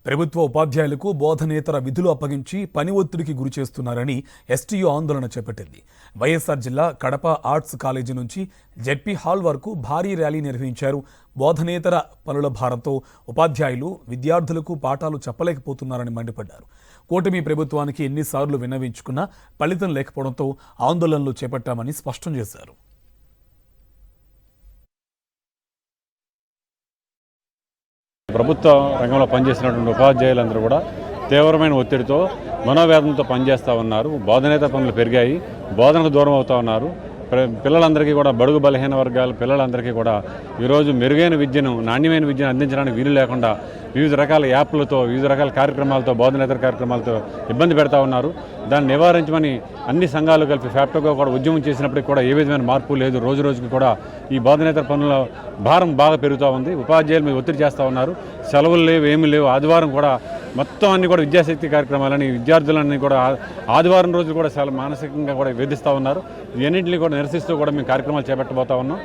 ప్రభుత్వ ఉపాధ్యాయులకు బోధనేతర విధులు అప్పగించి పని ఒత్తిడికి గురి చేస్తున్నారని ఎస్టీయూ ఆందోళన చేపట్టింది. వైఎస్ఆర్ జిల్లా కడప ఆర్ట్స్ కాలేజీ నుంచి జెడ్పీ హాల్ వరకు భారీ ర్యాలీ నిర్వహించారు. బోధనేతర పనుల భారంతో ఉపాధ్యాయులు విద్యార్థులకు పాఠాలు చెప్పలేకపోతున్నారని మండిపడ్డారు. కూటమి ప్రభుత్వానికి ఎన్నిసార్లు విన్నవించుకున్నా ఫలితం లేకపోవడంతో ఆందోళనలు చేపట్టామని స్పష్టం చేశారు. ప్రభుత్వ రంగంలో పనిచేసినటువంటి ఉపాధ్యాయులందరూ కూడా తీవ్రమైన ఒత్తిడితో మనోవేదనతో పనిచేస్తూ ఉన్నారు. బోధనేతర పనులు పెరిగాయి, బోధనకు దూరం అవుతూ ఉన్నారు. పిల్లలందరికీ కూడా బడుగు బలహీన వర్గాల పిల్లలందరికీ కూడా ఈరోజు మెరుగైన విద్యను, నాణ్యమైన విద్యను అందించడానికి వీలు లేకుండా వివిధ రకాల యాప్లతో, వివిధ రకాల కార్యక్రమాలతో, బోధనేతర కార్యక్రమాలతో ఇబ్బంది పెడతా ఉన్నారు. దాన్ని నివారించమని అన్ని సంఘాలు కలిపి ఫ్యాప్టోగా కూడా ఉద్యమం చేసినప్పటికీ కూడా ఏ విధమైన మార్పు లేదు. రోజు రోజుకి కూడా ఈ బోధనేతర పనుల భారం బాగా పెరుగుతూ ఉంది. ఉపాధ్యాయుల మీద ఒత్తిడి చేస్తూ ఉన్నారు. సెలవులు లేవు, ఏమీ లేవు. ఆదివారం కూడా మొత్తం అన్ని కూడా విద్యాశక్తి కార్యక్రమాలని విద్యార్థులన్నీ కూడా ఆదివారం రోజు కూడా చాలా మానసికంగా కూడా వేధిస్తూ ఉన్నారు. ఇవన్నింటినీ కూడా నిరసిస్తూ కూడా మేము కార్యక్రమాలు చేపట్టబోతా ఉన్నాం.